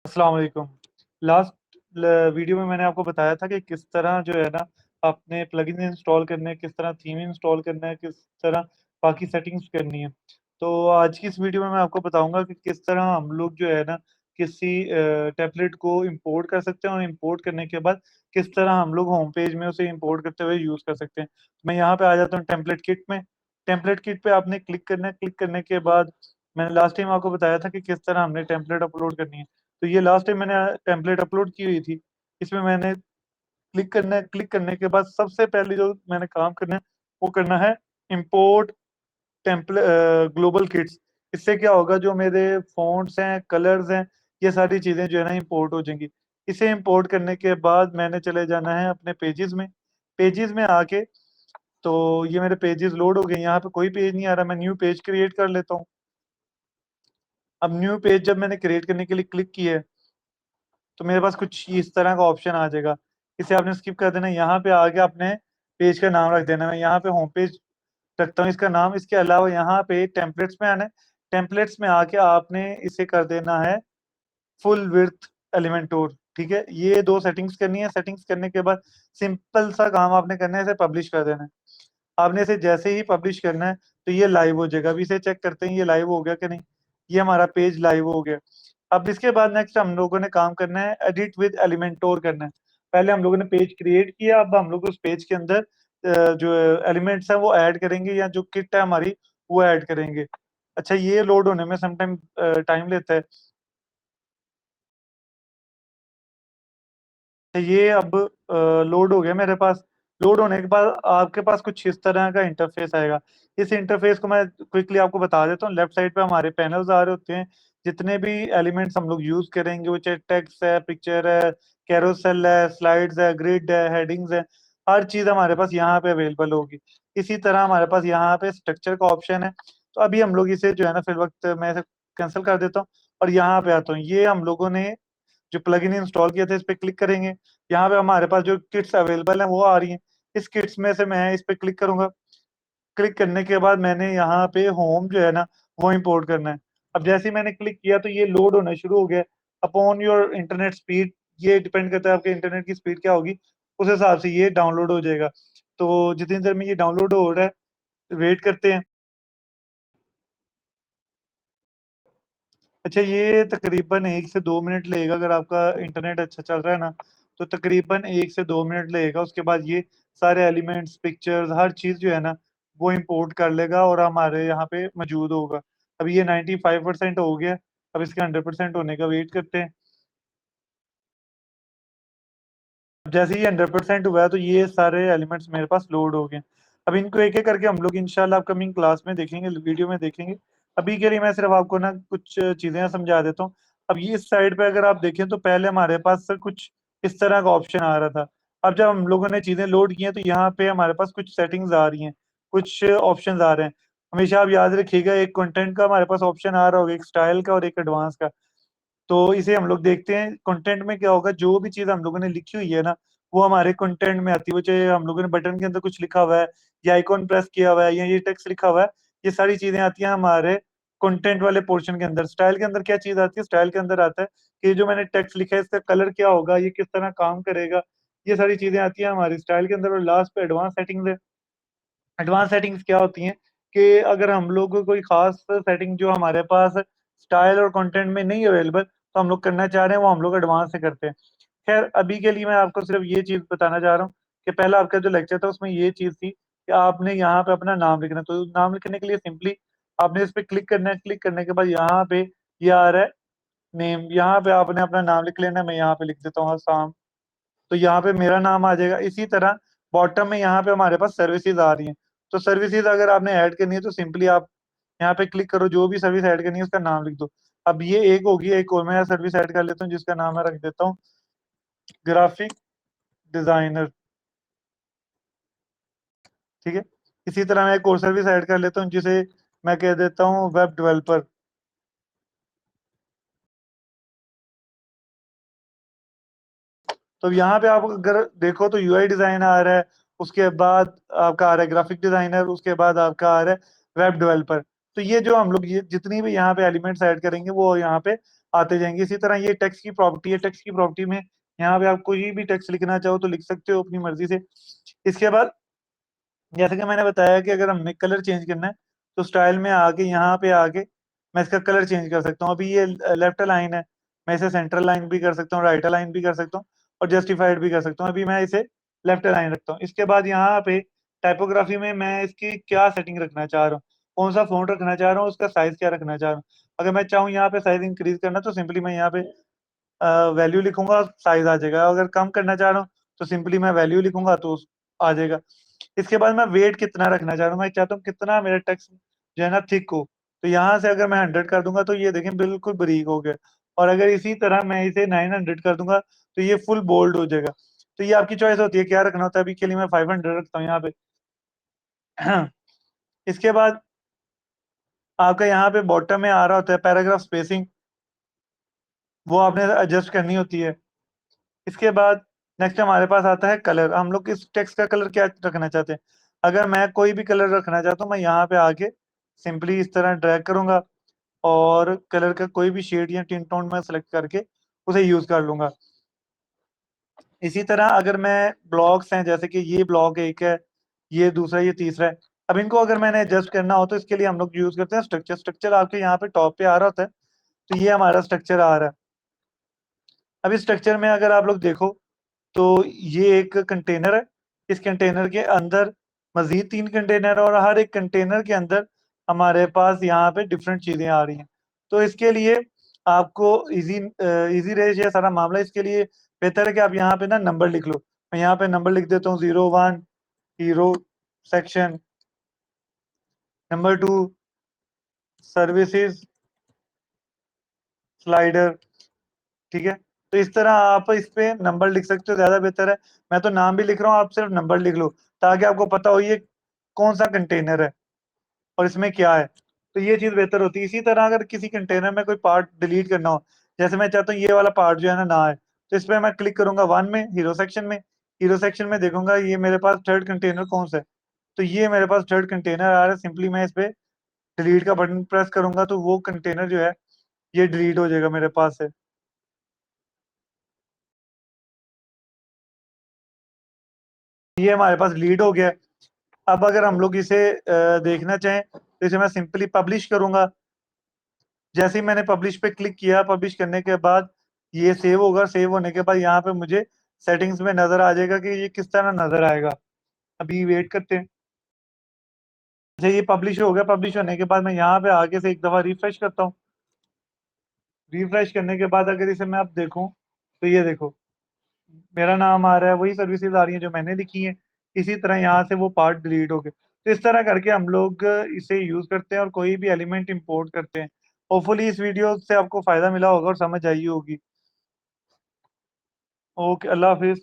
अस्सलाम वालेकुम। Last video में मैंने आपको बताया था कि किस तरह जो है ना अपने प्लगइन इंस्टॉल करने हैं, किस तरह थीम इंस्टॉल करना है, किस तरह बाकी सेटिंग्स करनी है। तो आज की इस वीडियो में मैं आपको बताऊंगा कि किस तरह हम लोग जो है ना किसी टेम्पलेट को इंपोर्ट कर सकते हैं और इंपोर्ट करने के बाद किस तरह हम लोग होम पेज में उसे इंपोर्ट करते हुए यूज़ कर सकते हैं। मैं यहाँ पे आ जाता हूँ टेम्पलेट किट में। टेम्पलेट किट पे आपने क्लिक करना है। क्लिक करने के बाद मैंने लास्ट टाइम आपको बताया था कि किस तरह हमने टेम्पलेट अपलोड करनी है। तो ये लास्ट टाइम मैंने टेम्पलेट अपलोड की हुई थी। इसमें मैंने क्लिक करना है। क्लिक करने के बाद सबसे पहले जो मैंने काम करना है वो करना है इंपोर्ट टेम्पले ग्लोबल किट्स। इससे क्या होगा, जो मेरे फ़ॉन्ट्स हैं, कलर्स हैं, ये सारी चीज़ें जो है ना इंपोर्ट हो जाएँगी। इसे इंपोर्ट करने के बाद मैंने चले जाना है अपने पेजेज़ में। पेजेज़ में आके तो ये मेरे पेजेज़ लोड हो गए। यहाँ पे कोई पेज नहीं आ रहा, मैं न्यू पेज क्रिएट कर लेता हूँ। अब न्यू पेज जब मैंने क्रिएट करने के लिए क्लिक किया है तो मेरे पास कुछ इस तरह का ऑप्शन आ जाएगा। इसे आपने स्किप कर देना है। यहाँ पे आके आपने पेज का नाम रख देना है। मैं यहाँ पे होम पेज रखता हूँ इसका नाम। इसके अलावा यहाँ पे टेम्पलेट्स में आना है। टेम्पलेट्स में आके आपने इसे कर देना है फुल विड्थ एलिमेंटोर, ठीक है? ये 2 सेटिंग्स करनी है। सेटिंग्स करने के बाद सिंपल सा काम आपने करना है, इसे पब्लिश कर देना है। आपने इसे जैसे ही पब्लिश करना है तो ये लाइव हो जाएगा। अभी इसे चेक करते हैं ये लाइव हो गया कि नहीं। ये हमारा पेज लाइव हो गया। अब इसके बाद नेक्स्ट हम लोगों ने काम करना है एडिट विद एलिमेंटोर करना है। पहले हम लोगों ने पेज क्रिएट किया, अब हम लोग उस पेज के अंदर जो एलिमेंट्स हैं वो ऐड करेंगे या जो किट है हमारी वो ऐड करेंगे। अच्छा, ये लोड होने में सम टाइम लेता है। ये अब लोड हो गया मेरे पास। लोड होने के बाद आपके पास कुछ इस तरह का इंटरफ़ेस आएगा। इस इंटरफ़ेस को मैं क्विकली आपको बता देता हूँ। लेफ्ट साइड पे हमारे पैनल्स आ रहे होते हैं। जितने भी एलिमेंट्स हम लोग यूज़ करेंगे, वो चाहे टेक्स्ट है, पिक्चर है, कैरोसेल है, स्लाइड्स है, ग्रिड है, हेडिंग्स है, हर चीज़ हमारे पास यहाँ पे अवेलेबल होगी। इसी तरह हमारे पास यहाँ पे स्ट्रक्चर का ऑप्शन है। तो अभी हम लोग इसे जो है ना फ़िलवक़्त मैं इसे कैंसल कर देता हूँ और यहाँ पे आता हूँ। ये हम लोगों ने जो प्लगइन इंस्टॉल किया था इस पे क्लिक करेंगे। यहाँ पे हमारे पास जो किट्स अवेलेबल हैं वो आ रही हैं। इस किट्स में से मैं इस पे क्लिक करूँगा। क्लिक करने के बाद मैंने यहाँ पे होम जो है ना वो इम्पोर्ट करना है। अब जैसे ही मैंने क्लिक किया तो ये लोड होना शुरू हो गया। अपॉन योर इंटरनेट स्पीड, ये डिपेंड करता है आपके इंटरनेट की स्पीड क्या होगी, उस हिसाब से ये डाउनलोड हो जाएगा। तो जितनी देर में ये डाउनलोड हो रहा है, वेट करते हैं। अच्छा, ये तकरीबन 1 से 2 मिनट लगेगा। अगर आपका इंटरनेट अच्छा चल रहा है ना, तो तकरीबन 1 से 2 मिनट लगेगा। उसके बाद ये सारे एलिमेंट्स, पिक्चर्स, हर चीज़ जो है ना, वो इम्पोर्ट कर लेगा और हमारे यहाँ पे मौजूद होगा। अभी ये 95% हो गया। अब इसके 100% होने का वेट करते हैं। अब जैसे ही 100% हुआ है, तो ये सारे एलिमेंट्स मेरे पास लोड हो गए। अब इनको एक-एक करके हम लोग इंशाल्लाह अपकमिंग क्लास में देखेंगे, वीडियो में देखेंगे। अभी के लिए मैं सिर्फ़ आपको ना कुछ चीज़ें समझा देता हूँ। अब ये इस साइड पे अगर आप देखें तो पहले हमारे पास कुछ इस तरह का ऑप्शन आ रहा था। अब जब हम लोगों ने चीज़ें लोड की हैं, तो यहाँ पे हमारे पास कुछ सेटिंग्स आ रही हैं, कुछ ऑप्शंस आ रहे हैं। हमेशा आप याद रखिएगा, एक कंटेंट का हमारे पास ऑप्शन आ रहा होगा, एक स्टाइल का और एक एडवांस का। तो इसे हम लोग देखते हैं। कंटेंट में क्या होगा, जो भी चीज़ हम लोगों ने लिखी हुई है ना, वो हमारे कंटेंट में आती है। वो चाहे हम लोगों ने बटन के अंदर कुछ लिखा हुआ है या आइकॉन प्रेस किया हुआ है या ये टेक्स्ट लिखा हुआ है, ये सारी चीज़ें आती हैं हमारे कंटेंट वाले पोर्शन के अंदर। स्टाइल के अंदर क्या चीज़ आती है, स्टाइल के अंदर आता है कि जो मैंने टेक्स्ट लिखा है इसका कलर क्या होगा, ये किस तरह काम करेगा, ये सारी चीज़ें आती हैं हमारी स्टाइल के अंदर। और लास्ट पे एडवांस सेटिंग्स है। एडवांस सेटिंग्स क्या होती हैं कि अगर हम लोग को कोई ख़ास सेटिंग जो हमारे पास स्टाइल और कंटेंट में नहीं अवेलेबल, तो हम लोग करना चाह रहे हैं, वो हम लोग एडवांस से करते हैं। ख़ैर, अभी के लिए मैं आपको सिर्फ़ ये चीज़ बताना चाह रहा हूँ कि पहला आपका जो लेक्चर था उसमें ये चीज़ थी कि आपने यहाँ पे अपना नाम लिखना है। तो नाम लिखने के लिए सिंपली आपने इस पे क्लिक करना है। क्लिक करने के बाद यहाँ पे ये आ रहा है नेम, यहाँ पे आपने अपना नाम लिख लेना है। मैं यहाँ पे लिख देता हूँ असाम। तो यहाँ पे मेरा नाम आ जाएगा। इसी तरह बॉटम में यहाँ पे हमारे पास सर्विसेज़ आ रही हैं। तो सर्विसेज़ अगर आपने ऐड करनी है तो सिंपली आप यहाँ पे क्लिक करो, जो भी सर्विस ऐड करनी है उसका नाम लिख दो। अब ये एक होगी, एक और मैं सर्विस ऐड कर लेता हूँ जिसका नाम मैं रख देता हूँ ग्राफिक डिज़ाइनर, ठीक है? इसी तरह मैं एक और सर्विस ऐड कर लेता हूँ जिसे मैं कह देता हूँ वेब डेवलपर। तो यहाँ पे आप अगर देखो तो यूआई डिज़ाइन आ रहा है, उसके बाद आपका आ रहा है ग्राफिक डिज़ाइनर, उसके बाद आपका आ रहा है वेब डेवलपर। तो ये जो हम लोग ये जितनी भी यहाँ पे एलिमेंट्स ऐड करेंगे वो यहाँ पे आते जाएंगे। इसी तरह ये टेक्स्ट की प्रॉपर्टी है, टेक्स्ट की प्रॉपर्टी में यहाँ पे आप कोई भी टेक्स्ट लिखना चाहो तो लिख सकते हो अपनी मर्जी से। इसके बाद जैसे कि मैंने बताया कि अगर हमने कलर चेंज करना है तो स्टाइल में आके यहाँ पे आके मैं इसका कलर चेंज कर सकता हूँ। अभी ये लेफ्ट लाइन है, मैं इसे सेंटर लाइन भी कर सकता हूँ, राइट लाइन भी कर सकता हूँ और जस्टिफाइड भी कर सकता हूँ। अभी मैं इसे लेफ्ट लाइन रखता हूँ। इसके बाद यहाँ पे टाइपोग्राफी में मैं इसकी क्या सेटिंग रखना चाह रहा हूँ, कौन सा फॉन्ट रखना चाह रहा हूँ, उसका साइज क्या रखना चाह रहा हूँ। अगर मैं चाहूँ यहाँ पे साइज इंक्रीज करना तो सिंपली मैं यहाँ पे वैल्यू लिखूंगा, साइज आ जाएगा। अगर कम करना चाह रहा हूँ तो सिंपली मैं वैल्यू लिखूंगा तो आ जाएगा। इसके बाद मैं वेट कितना रखना चाह रहा हूँ, मैं चाहता हूँ कितना मेरा टेक्स्ट जो है ना थिक हो। तो यहाँ से अगर मैं 100 कर दूंगा तो ये देखें बिल्कुल बारीक हो गया। और अगर इसी तरह मैं इसे 900 कर दूंगा तो ये फुल बोल्ड हो जाएगा। तो ये आपकी चॉइस होती है क्या रखना होता है। अभी के लिए मैं 500 रखता हूँ यहाँ पे। इसके बाद आपका यहाँ पे बॉटम में आ रहा होता है पैराग्राफ स्पेसिंग, वो आपने एडजस्ट करनी होती है। इसके बाद नेक्स्ट हमारे पास आता है कलर। हम लोग इस टेक्स्ट का कलर क्या रखना चाहते हैं। अगर मैं कोई भी कलर रखना चाहता हूँ मैं यहाँ पे आके सिंपली इस तरह ड्रैग करूंगा और कलर का कोई भी शेड या टिन टोन में सेलेक्ट करके उसे यूज कर लूंगा। इसी तरह अगर मैं ब्लॉक्स हैं, जैसे कि ये ब्लॉक एक है, ये दूसरा, ये तीसरा है। अब इनको अगर मैंने एडजस्ट करना हो तो इसके लिए हम लोग यूज करते हैं स्ट्रक्चर। स्ट्रक्चर आपके यहाँ पे टॉप पे आ रहा होता है, तो ये हमारा स्ट्रक्चर आ रहा है। अब इस स्ट्रक्चर में अगर आप लोग देखो तो ये एक कंटेनर है। इस कंटेनर के अंदर मजीद 3 कंटेनर है और हर एक कंटेनर के अंदर हमारे पास यहाँ पे डिफरेंट चीजें आ रही हैं। तो इसके लिए आपको इजी रहे ये सारा मामला। इसके लिए बेहतर है कि आप यहाँ पे ना नंबर लिख लो। मैं यहाँ पे नंबर लिख देता हूँ, 01 hero section, number 2 services slider. ठीक है, तो इस तरह आप इस पे नंबर लिख सकते हो, ज्यादा बेहतर है। मैं तो नाम भी लिख रहा हूँ, आप सिर्फ नंबर लिख लो ताकि आपको पता हो ये कौन सा कंटेनर है और इसमें क्या है। तो ये चीज बेहतर होती है। इसी तरह अगर किसी कंटेनर में कोई पार्ट डिलीट करना हो, जैसे मैं चाहता हूँ ये वाला पार्ट जो है ना है, तो इस पे मैं क्लिक करूंगा 1 में, हीरो सेक्शन में। हीरो सेक्शन में देखूंगा ये मेरे पास थर्ड कंटेनर कौन सा है, तो ये मेरे पास थर्ड कंटेनर आ रहा है। सिंपली मैं इस पे डिलीट का बटन प्रेस करूंगा तो वो कंटेनर जो है ये डिलीट हो जाएगा मेरे पास से। ये हमारे पास लीड हो गया। अब अगर हम लोग इसे देखना चाहें तो इसे मैं सिंपली पब्लिश करूंगा। जैसे ही मैंने पब्लिश पे क्लिक किया, पब्लिश करने के बाद ये सेव होगा। सेव होने के बाद यहाँ पे मुझे सेटिंग्स में नजर आ जाएगा कि ये किस तरह नजर आएगा। अभी वेट करते हैं। अच्छा, ये पब्लिश हो गया। पब्लिश होने के बाद मैं यहाँ पे आगे से एक दफा रिफ्रेश करता हूँ। रिफ्रेश करने के बाद अगर इसे मैं अब देखूँ तो ये देखो मेरा नाम आ रहा है, वही सर्विसेज आ रही हैं जो मैंने लिखी हैं। इसी तरह यहाँ से वो पार्ट डिलीट हो गए। तो इस तरह करके हम लोग इसे यूज करते हैं और कोई भी एलिमेंट इंपोर्ट करते हैं। होपफुली इस वीडियो से आपको फायदा मिला होगा और समझ आई होगी। ओके, अल्लाह हाफिज।